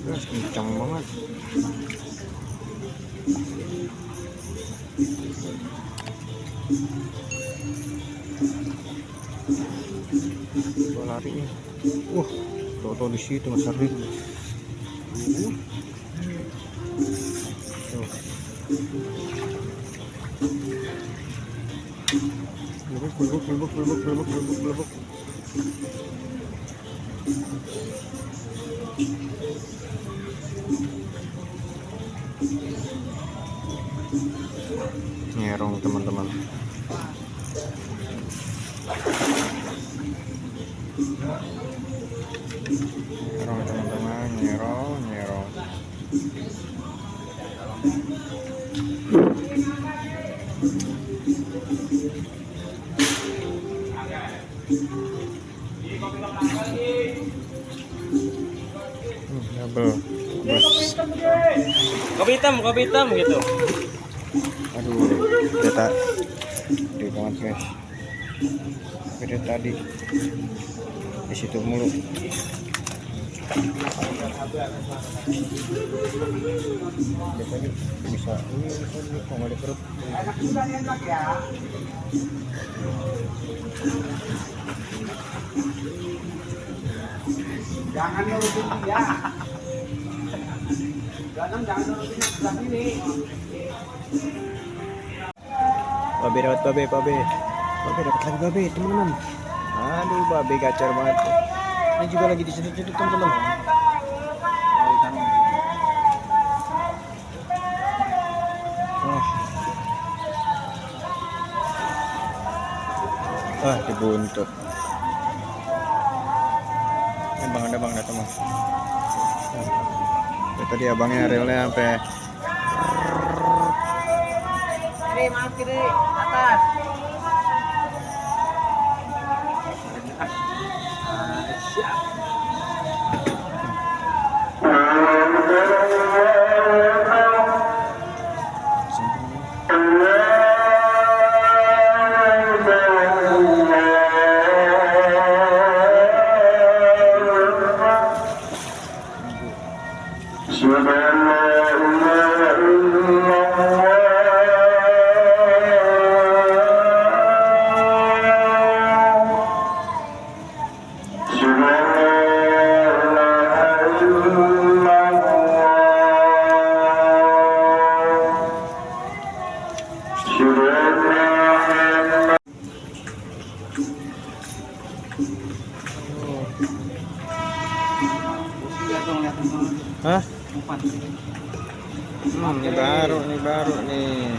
Terus kencang banget. Larinya. Toto di situ Mas Ardi. Tuh. Belebuk. Nyerong teman-teman. Nyerong teman-teman, nyerong. Double. Kopi hitam gitu. Aduh, data gede banget guys. Gede tadi di situ mulu. Dia tadi bisa ini kok nggak ada perut. Jangan nurutin dia. Jangan nurutin sebelah sini. Babe dapat babe dapat lagi babe teman-teman. Aduh babe gacor banget. Ini juga lagi disedot-sedot teman-teman. Dibuntut. Ini bang ada teman. Tadi abangnya relnya sampai Kiri atas. Siap. Hah? Ini baru nih.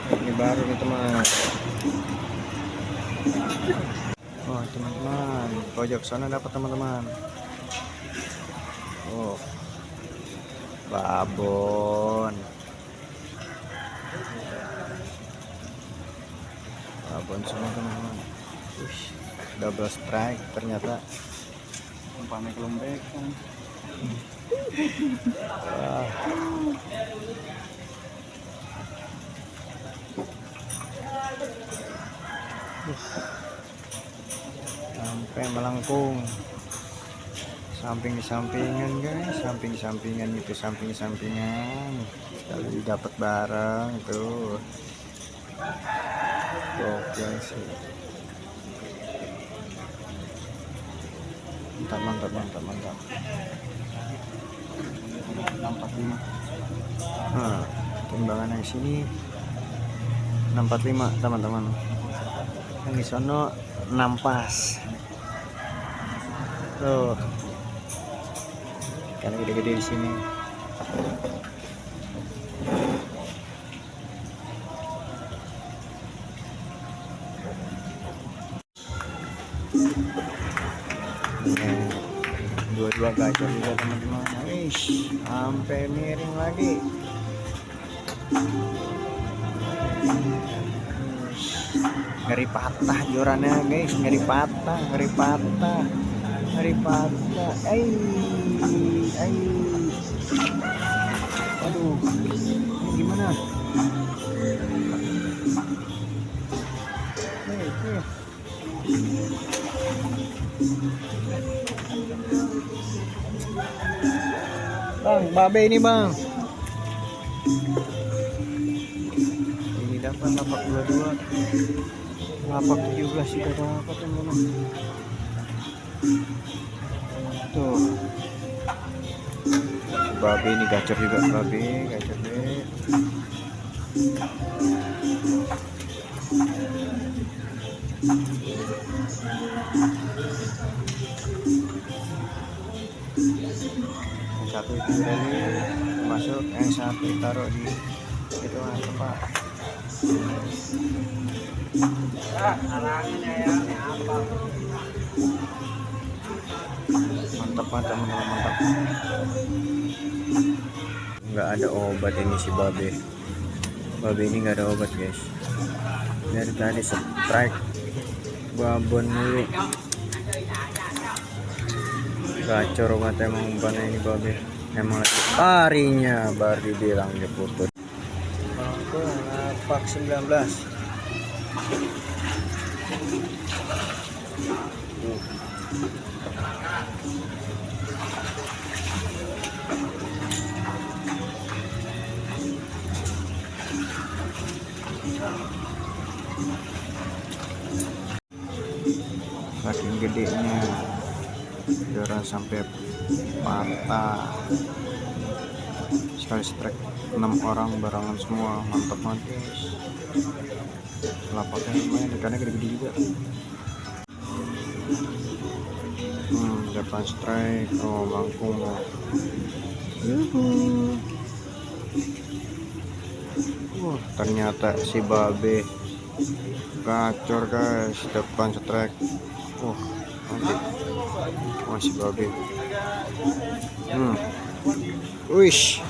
Ini baru nih teman. Oh teman-teman, pojok sana dapat teman-teman. Oh, babon semua teman-teman. Double strike ternyata. Umpannya ke lembek kan. Sampai melengkung. Sampingan guys, sampingan itu sampingan. Sekali dapat barang tuh. Oke sih. Mantap. 645. Nah, timbangan yang sini 645 teman-teman. Yang di sono 6 pas. Tuh. Ikan gede-gede di sini. Dua-dua gacor juga teman-teman. Sampai miring lagi. Ngeri patah jorannya guys, ngeri patah. Aduh, ini gimana? Bang, babe ini bang. Ini dapat lapak 22. Lapak 17 juga dapat teman-teman. Tuh. Babe ini gacor juga, babe, gacor deh. Yang satu itu dari masuk, yang satu taruh di itu tempat. Mantap banget teman-teman, mantap. Nggak ada obat ini si babe. Babe ini nggak ada obat guys. Dari tadi strike babon mulu. Gacor banget emang umpannya ini babe. Emang lagi parinya baru dibilang dia putus. Bangku lapak 19. Saking gedenya udara sampai patah. Sekali strike 6 orang barengan semua, mantap banget guys. Lapaknya lumayan, ikannya gede-gede juga. Depan strike, oh bangkung. Yuhu. Ternyata si babe gacor guys, depan strike. Nanti masih babe. Wish.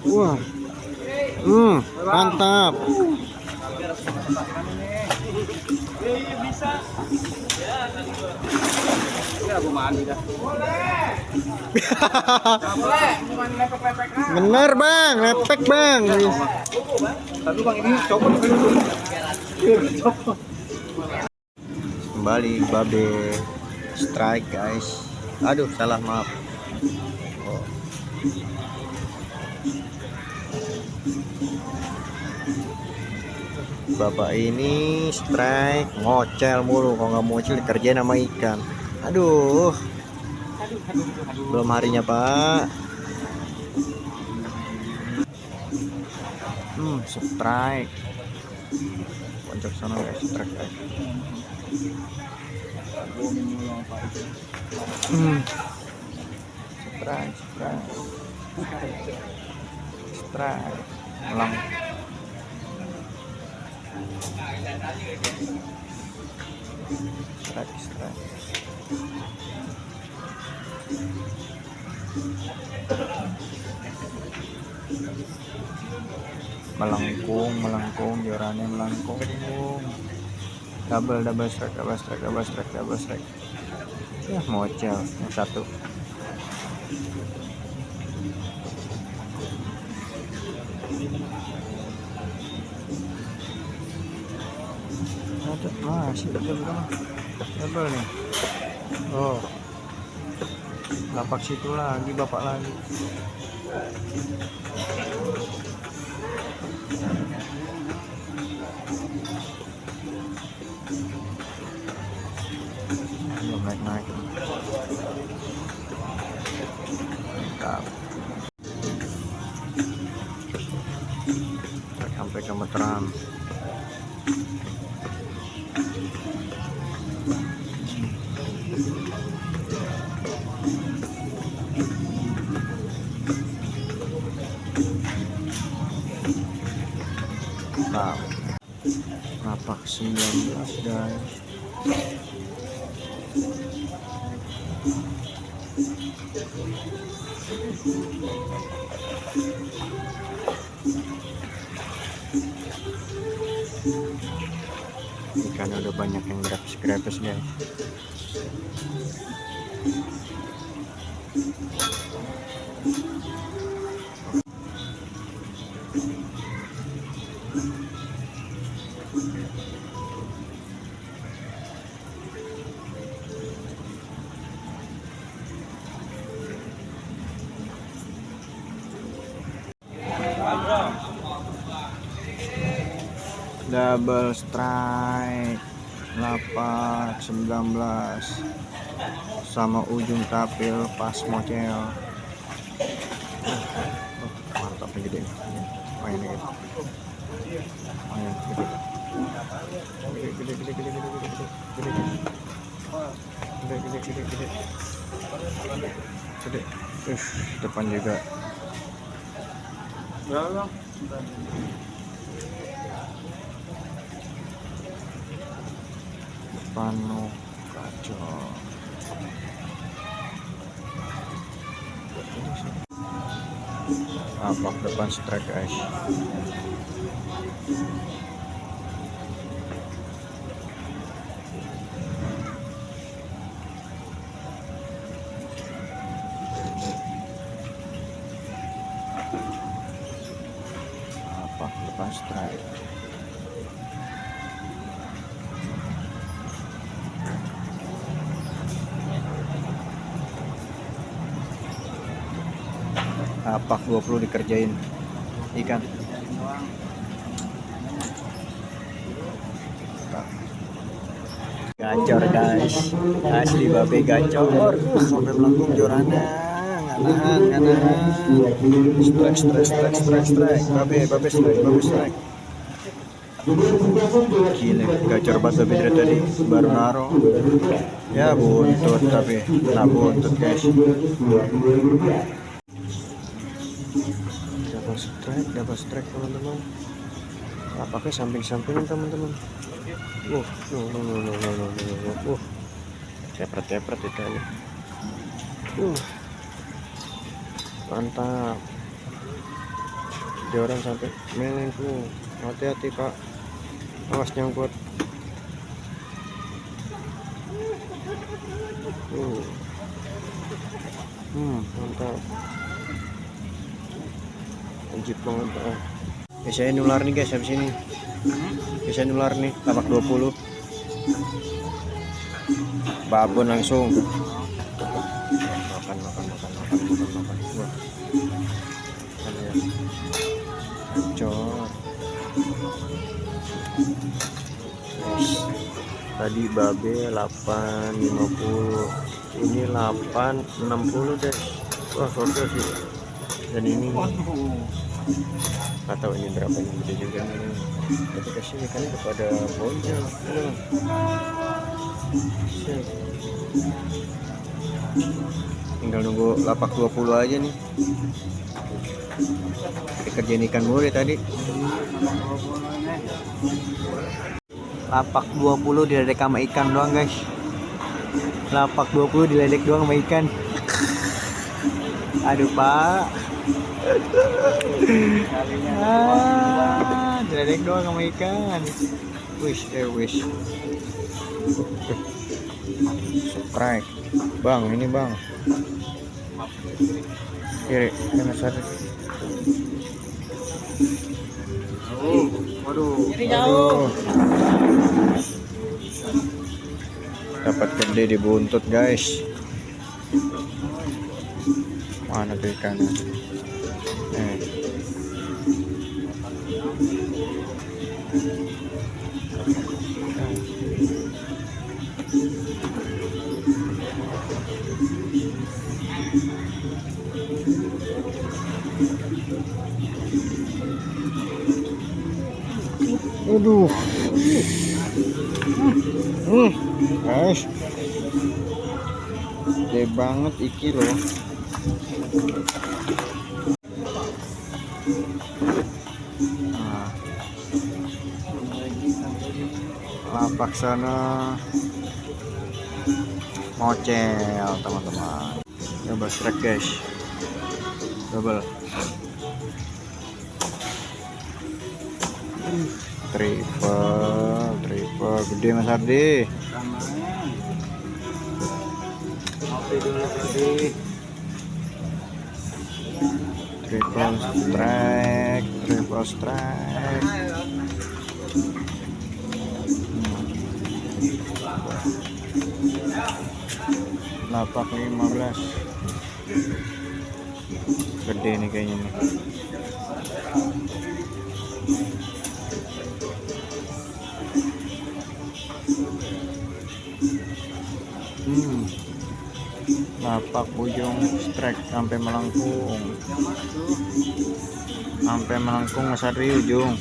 Wah. Mantap. Bener bang, lepek bang. Tapi bang ini copot dulu. Kembali babe strike guys. Aduh salah, maaf. Bapak ini strike ngocel mulu, kalau nggak mau ngocel kerjain sama ikan. Aduh, belum harinya pak. Strike pojok sana guys, strike guys. Strike ulang. Strike. Melengkung, jorannya melengkung. Double strike. Ya, mocel yang satu. Masih double nih. Oh, lapak situ lagi, bapak lagi. Belum naik. Mantap. Sampai gemeteran. Lapak 19 guys. Ikan udah banyak yang grapes guys. Double strike. Lapak 19 sama ujung tapil pas mocel. Mantap nih gede. Main ini. Main gede. Gede. Depan juga. Pano kacau. Apa depan strike guys. Apa depan strike. Apak 20 dikerjain ikan. Gacor guys, asli babe gacor. Sampai melengkung jorana, nganahan. Strike. Babe strike. Gila, gacor banget babe dari tadi, baru naro. Ya buntut tapi, nah buntut guys. Double strike teman-teman. Apakah samping-sampingan teman-teman? No. Cepret ikannya. Mantap. Joran sampai melengkung. Hati-hati pak. Awas nyangkut. Mantap. Anjir banget. Biasanya nular nih guys habis ini. Biasanya nular nih lapak 20. Babon langsung. Makan. Wah. Gacor. Tadi babe 850. Ini 860 deh. Wah, oke sih. Dan ini nggak tahu ini berapa yang gede juga nih, tapi kasih ikannya kepada bonyol. Tinggal nunggu lapak 20 aja nih. Dikerjain ikan mulu tadi. Lapak 20 diledek sama ikan doang guys. Lapak 20 diledek doang sama ikan. Aduh pak. Diledek doang sama ikan. Wish. Strike. Bang, ini bang. Kiri, kanan satu. Waduh. Dapat gede di buntut guys. Mana tuh ikannya? Aduh. Guys. Gede banget iki loh. Lapak sana mocel teman-teman. Double strike guys. Double. Triple gede Mas Ardi. Triple strike. Lapak 15. Gede nih kayaknya nih. Lapak Bujung strike sampai melengkung. Sampai melengkung Mas Adri ujung.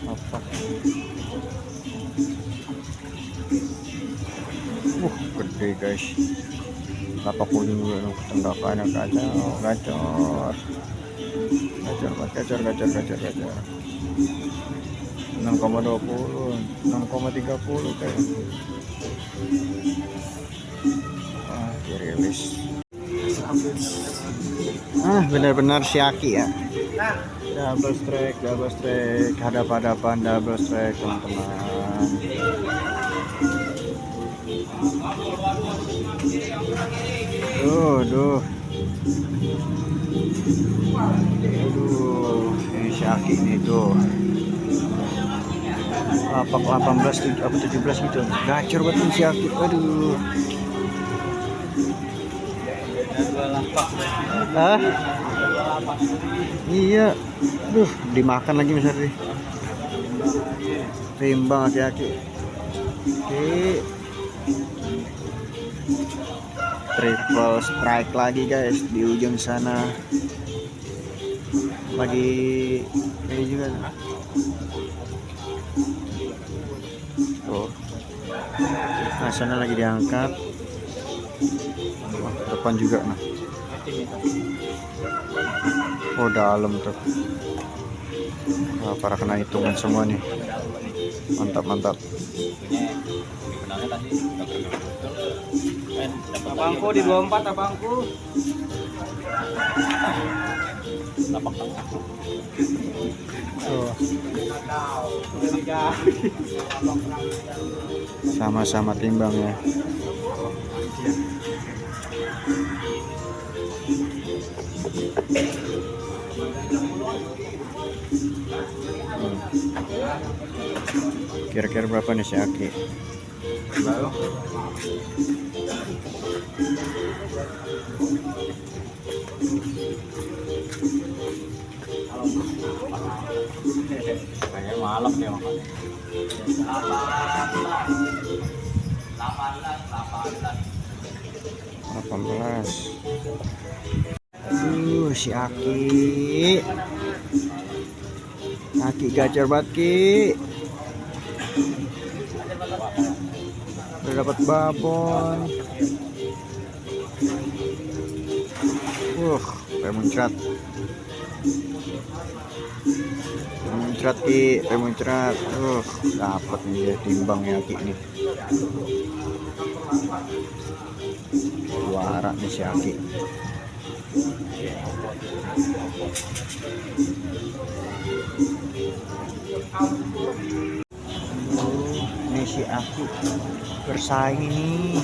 Lapak. Gede guys. Lapak Bujung juga tendakannya gacor. Gacor. 6,20, 6,30 kayak. Dirilis. Benar-benar si Aki ya. Double strike, hadap-hadapan double strike teman-teman. Aduh, ini si Aki nih tuh. Lapak 18 apa 17 gitu. Gacor banget si Aki. Aduh. Iya. Aduh, dimakan lagi Mas Ardi. Timbang Aki. Oke. Triple strike lagi guys di ujung sana. Lagi ini juga. Tuh. Nah, sana lagi diangkat. Depan juga nah. Oh, dalam tuh. Wah, para kena hitungan semua nih. Mantap. Abangku di 24 abangku. Oh. Sama-sama timbang ya. Kira-kira berapa nih si Aki? Kayaknya malam nih makanya. 18. Aduh, si Aki gacor banget Ki. Udah dapat babon. Kayak muncrat Ki, kayak muncrat. Dapat nih dia timbang ya Ki nih. Juara nih si Aki. Ini si Aki bersaing ini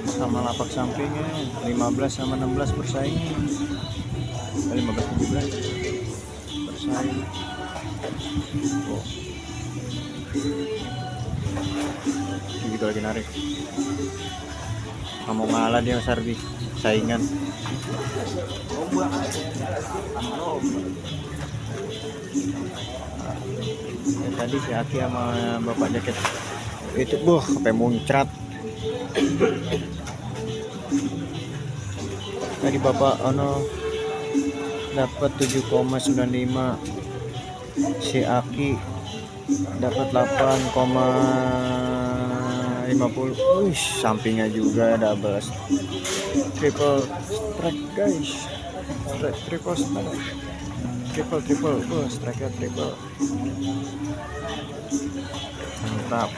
sama lapak sampingnya 15 sama 16 bersaing. 15-17 bersaing. Ini juga lagi narik. Kamu ngalah dia Mas Ardi, saingan. Tadi si Aki sama bapak jaket itu sampai muncrat. Tadi bapak dapat 7,95, si Aki dapat 8,50. Sampingnya juga double triple strike guys. Triple strike. Strike-nya triple. Mantap.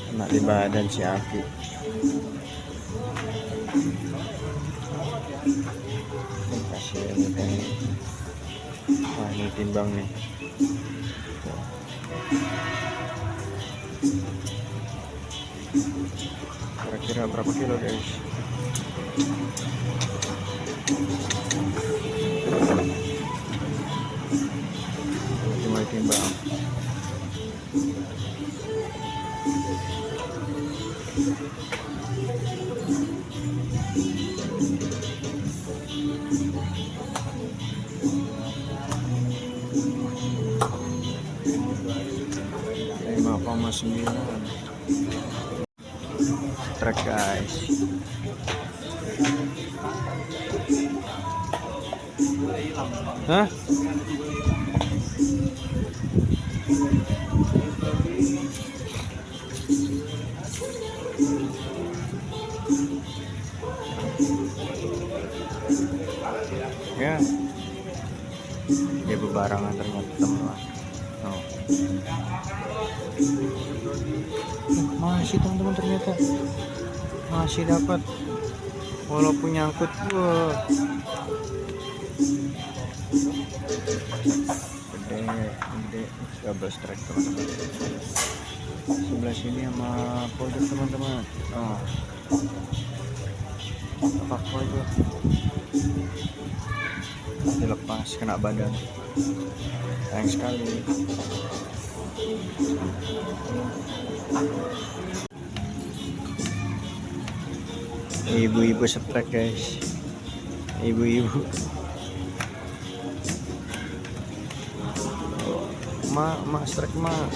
Kena di badan si Aki. Kasihan ini. Wah, ini timbang nih. Kira-kira berapa kilo guys? Cuma timbang. $5,9 strike guys. Hah? Ya, dia berbarangan ternyata teman. Oh. Masih teman-teman, ternyata masih dapat walaupun nyangkut. Wah, gede double strike teman-teman. Sebelah sini sama pojok teman-teman. Oh, tepat pojok dilepas kena badan, sayang sekali. Ibu-ibu strike guys, ibu-ibu. Mak strike, mak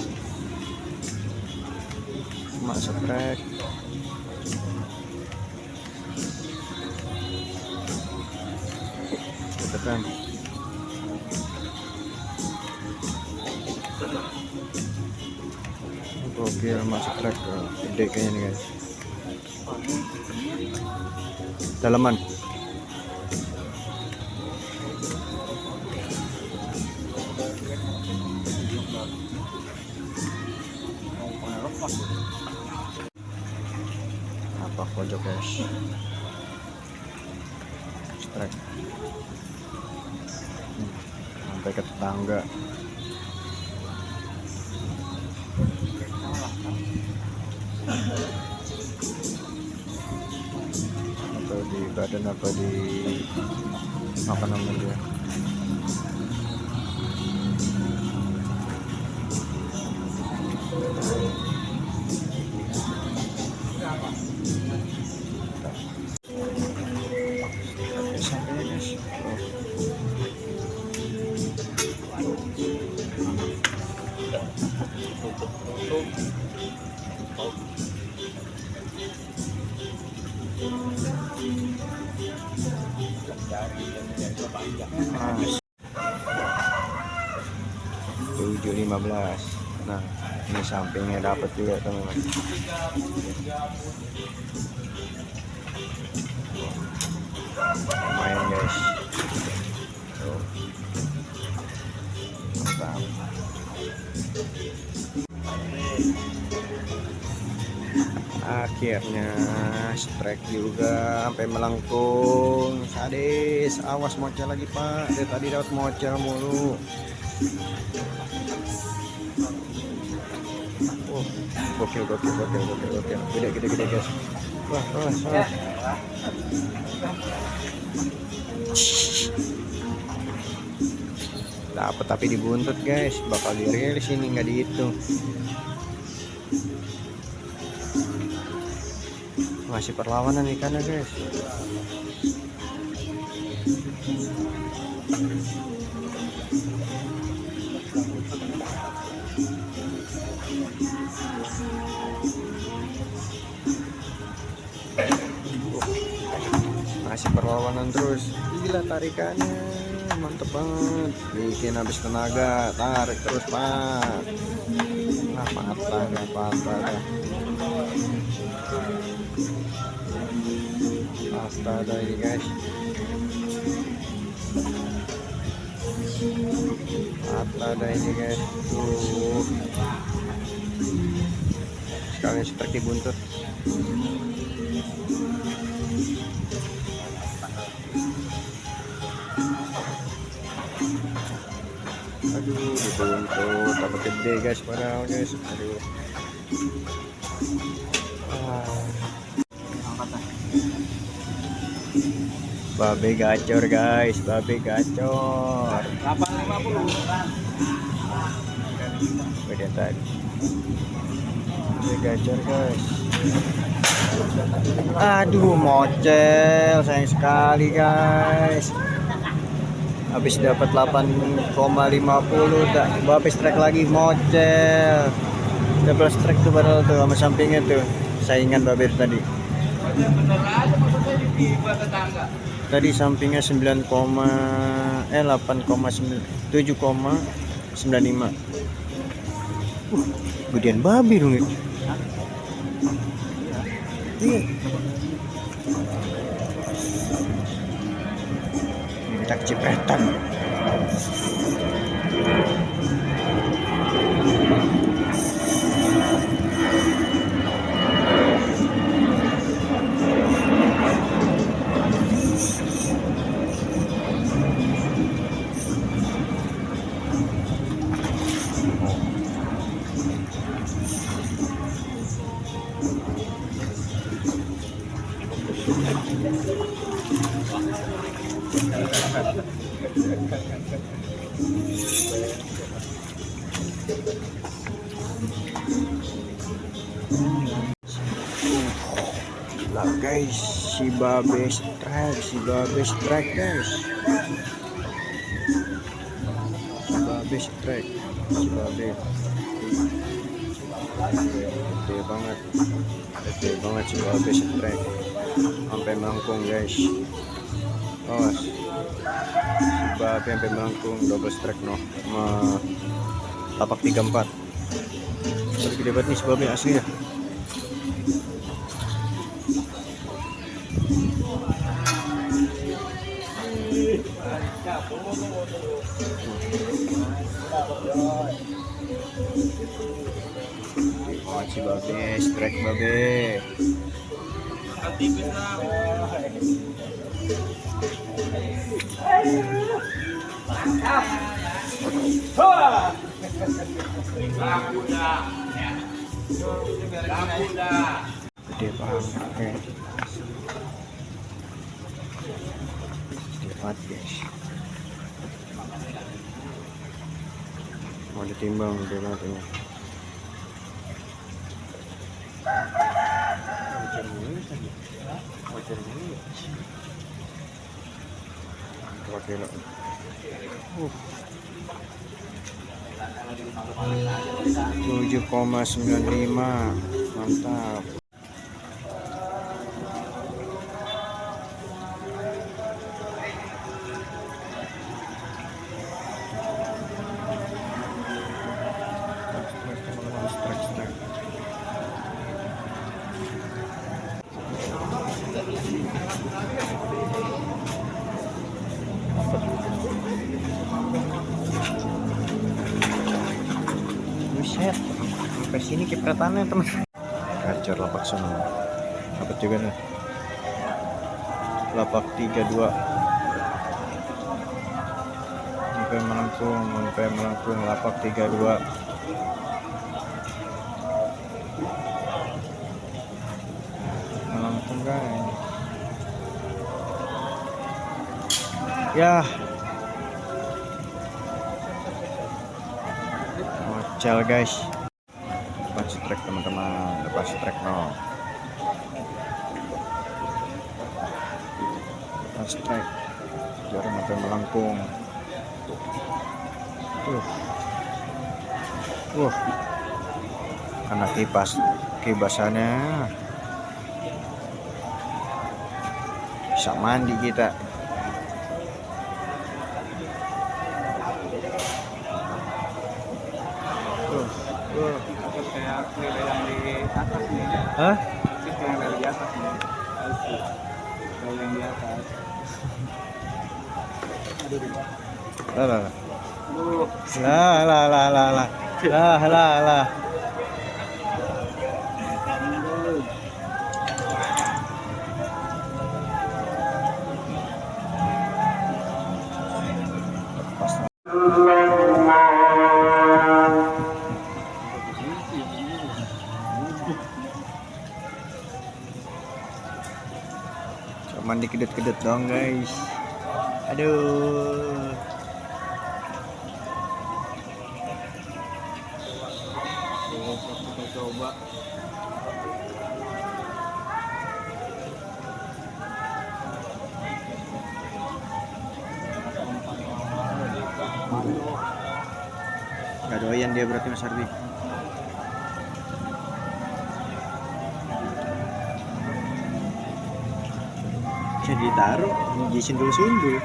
strike. Tekan. Gokil, masuk track gede kayaknya nih guys. Dalaman. Apa pojok guys? Strike. Sampai ke tetangga. Atau di badan, apa di apa namanya dia, sampai guys. Mas 7.15. Nah, ini sampingnya dapat juga teman-teman. Lumayan guys. Tuh. Mantap. Akhirnya strike juga sampai melengkung. Sadis, awas mocel lagi pak. Dari tadi dapat mocel mulu. Oh, gokil. Gede guys. Wah. Dapat tapi dibuntut guys. Bakal dirilis ini, nggak dihitung. Masih perlawanan ikannya guys. Masih perlawanan terus. Gila tarikannya, mantep banget. Bikin habis tenaga, tarik terus pak. Nah, patah dah. Astaga ini guys, tuh sekalian seperti buntut. Aduh, dibuntut, tambah gede guys padahal guys. Aduh. Babe gacor guys, babe gacor. 850. Beda tadi. Babe gacor guys. Aduh, mocel, sayang sekali guys. Habis dapat 8,50 dah. Babe strike lagi mocel. Double strike tuh padahal tuh sama sampingnya tuh. Saingan Babe tadi. Tadi sampingnya 7,95. Gedean babi dong itu. Iya. Minta cipretan. Lah guys, si Babe strike guys. Si Babe strike. Gede banget si Babe strike. Sampai melengkung guys. Awas. Si Babe sampai melengkung double strike no. Tapak 34. Tapi gede banget nih si Babe asli ya. Si Babe strike Babe. Gede banget guys. Mau ditimbang gede banget ini. Kilo. 7,95. Mantap. Buset, sampai sini kipratannya teman. Gacor lapak sana. Dapat juga nih. Lapak 32. Sampai melengkung lapak 32. Melengkung guys. Ya. Mocel guys. Depan strike teman-teman, depan strike no. Depan strike. Jarang sampai melengkung. Karena kibasannya bisa mandi kita. Kayak yang di atas nih. Hah? Yang dari atas nih. Kayak yang di atas. Lah. Cuman dikedet-kedet dong guys. Aduh. Kita coba. Doyan dia berarti Mas Ardi. Jadi ditaruh, di sundul-sundul.